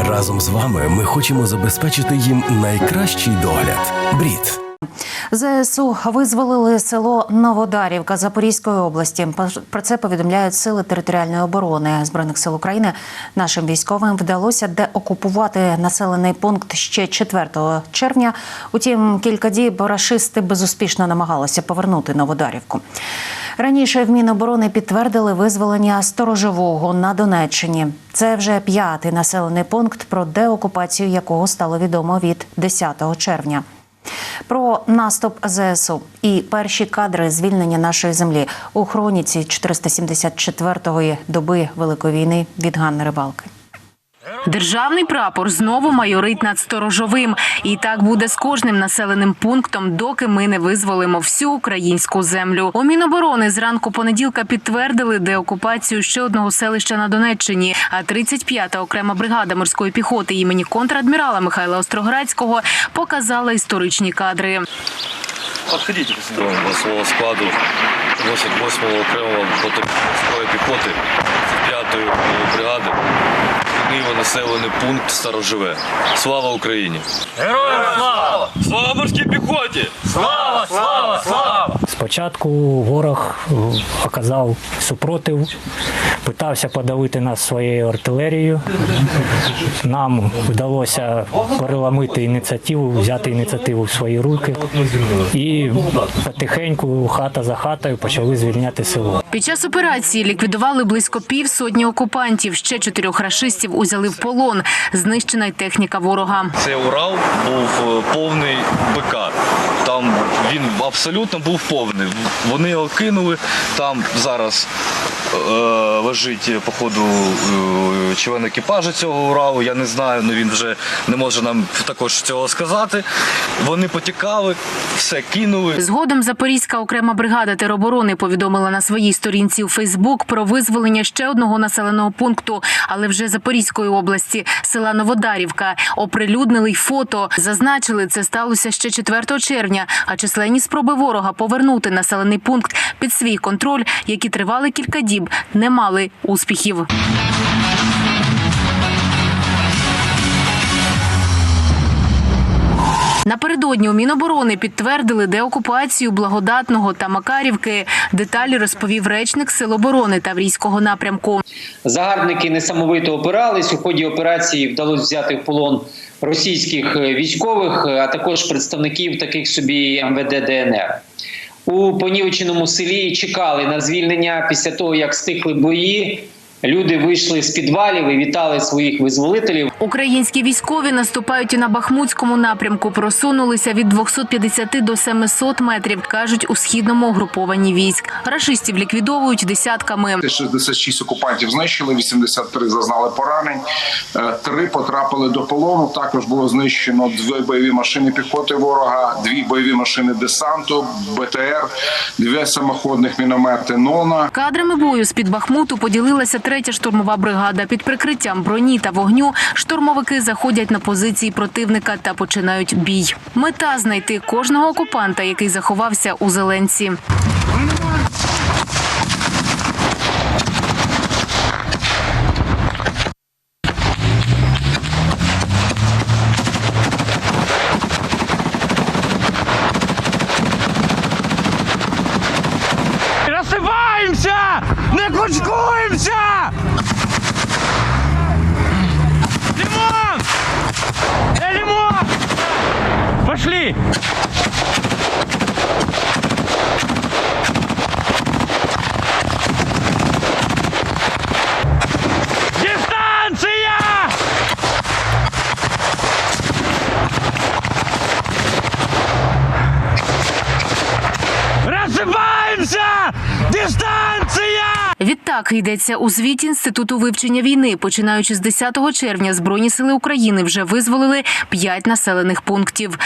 Разом з вами ми хочемо забезпечити їм найкращий догляд. БРІД. ЗСУ визволили село Новодарівка Запорізької області. Про це повідомляють Сили територіальної оборони Збройних сил України. Нашим військовим вдалося деокупувати населений пункт ще 4 червня. Утім, кілька діб рашисти безуспішно намагалися повернути Новодарівку. Раніше в Міноборони підтвердили визволення Сторожового на Донеччині. Це вже 5-й населений пункт, про деокупацію якого стало відомо від 10 червня. Про наступ ЗСУ і перші кадри звільнення нашої землі у хроніці 474-ї доби Великої війни від Ганни Рибалки. Державний прапор знову майорить над Сторожовим. І так буде з кожним населеним пунктом, доки ми не визволимо всю українську землю. У Міноборони зранку понеділка підтвердили деокупацію ще одного селища на Донеччині. А 35-та окрема бригада морської піхоти імені контрадмірала Михайла Остроградського показала історичні кадри. Подходите до свого складу 88-го окремого морської піхоти 35-ї бригади. Його населений пункт Сторожове. Слава Україні! Героям слава! Слава морській піхоті! Слава, слава, слава! Спочатку ворог оказав супротив, питався подавити нас своєю артилерією. Нам вдалося переламити ініціативу, взяти ініціативу в свої руки. І потихеньку, хата за хатою, почали звільняти село. Під час операції ліквідували близько півсотні окупантів. Ще 4 рашистів узяли в полон. Знищена й техніка ворога. Цей Урал був повний БК. Там він абсолютно був повний. Вони його кинули. Там зараз лежить, походу, член екіпажу цього Уралу. Я не знаю, але він вже не може нам також цього сказати. Вони потікали, все кинули. Згодом Запорізька окрема бригада тероборони повідомила на своїй сторінці у Фейсбук про визволення ще одного населеного пункту, але вже Запорізької області, села Новодарівка. Оприлюднили й фото. Зазначили, це сталося ще 4 червня, а численні спроби ворога повернути населений пункт під свій контроль, які тривали кілька діб, не мали успіхів. Напередодні у Міноборони підтвердили деокупацію Благодатного та Макарівки. Деталі розповів речник Сил оборони Таврійського напрямку. Загарбники несамовито опирались. У ході операції вдалося взяти в полон російських військових, а також представників таких собі МВД ДНР. У понівеченому селі чекали на звільнення. Після того, як стихли бої, люди вийшли з підвалів і вітали своїх визволителів. Українські військові наступають і на Бахмутському напрямку. Просунулися від 250 до 700 метрів, кажуть у східному угрупованні військ. Рашистів ліквідовують десятками. 66 окупантів знищили, 83 зазнали поранень, 3 потрапили до полону. Також було знищено 2 бойові машини піхоти ворога, 2 бойові машини десанту, БТР, 2 самоходних міномети «Нона». Кадрами бою з-під Бахмуту поділилася 3-я штурмова бригада. Під прикриттям броні та вогню штурмовики заходять на позиції противника та починають бій. Мета – знайти кожного окупанта, який заховався у зеленці. Розсипаємося! Не кучкуємося! Лимон! Лимон! Пошли! Дистанція! Розсипаємося! Дистанція! Відтак йдеться у звіті Інституту вивчення війни. Починаючи з 10 червня, Збройні сили України вже визволили 5 населених пунктів.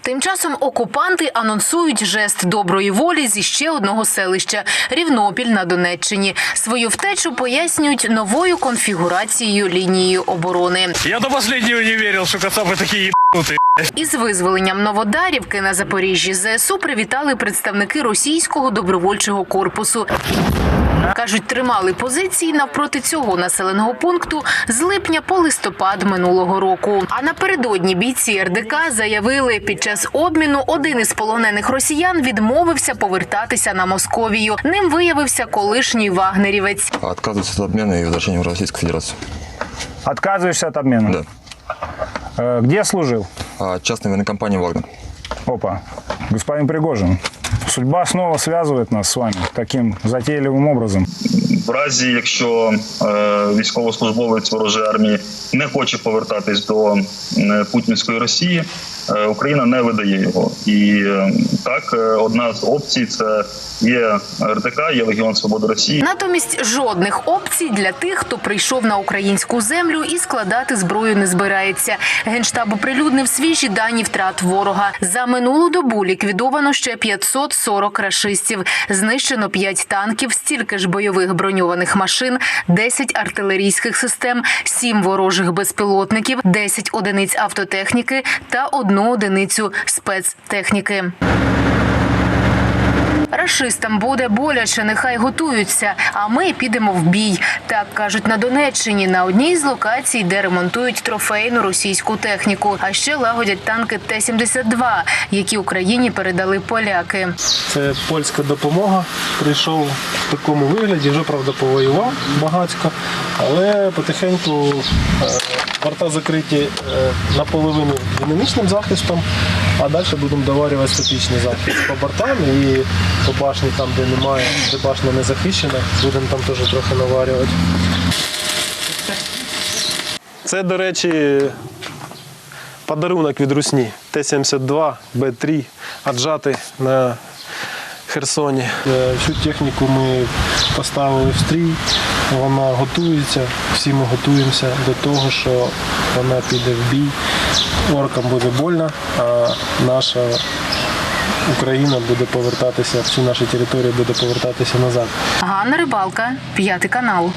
Тим часом окупанти анонсують жест доброї волі зі ще одного селища – Рівнопіль на Донеччині. Свою втечу пояснюють новою конфігурацією лінії оборони. Я до останнього не вірив, що кацапи такі єбануті. Із визволенням Новодарівки на Запоріжжі ЗСУ привітали представники російського добровольчого корпусу. Кажуть, тримали позиції навпроти цього населеного пункту з липня по листопад минулого року. А напередодні бійці РДК заявили, під час обміну один із полонених росіян відмовився повертатися на Московію. Ним виявився колишній вагнерівець. Отказываюсь от обмена и возвращения в Российскую Федерацию. Отказываешься от обмена? Да. Где служил? Частная военная компания «Вагнер». Опа, господин Пригожин. Судьба снова связывает нас с вами таким затейливым образом. В разі, якщо військовослужбовець ворожої армії не хоче повертатись до путінської Росії, Україна не видає його. І так, одна з опцій – це є РДК, є Легіон Свободи Росії. Натомість жодних опцій для тих, хто прийшов на українську землю і складати зброю не збирається. Генштаб оприлюднив свіжі дані втрат ворога. За минулу добу ліквідовано ще 540 рашистів. Знищено 5 танків, стільки ж бойових броньованих машин, 10 артилерійських систем, 7 ворожих безпілотників, 10 одиниць автотехніки та 1 одиницю спецтехніки. Рашистам буде боляче, нехай готуються, а ми підемо в бій. Так кажуть на Донеччині, на одній з локацій, де ремонтують трофейну російську техніку. А ще лагодять танки Т-72, які Україні передали поляки. Це польська допомога. Прийшов в такому вигляді, вже, правда, повоював багатько, але потихеньку борта закриті наполовину динамічним захистом, а далі будемо доварювати статичний захист по бортам і по башні, там, де немає, де башня не захищена, будемо там теж трохи наварювати. Це, до речі, подарунок від Русні. Т-72, Б-3, аджати на Херсоні. Всю техніку ми поставили в стрій, вона готується, всі ми готуємося до того, що вона піде в бій. Оркам буде больно, а наша Україна буде повертатися, всю нашу територію буде повертатися назад. Ганна Рибалка, 5 канал.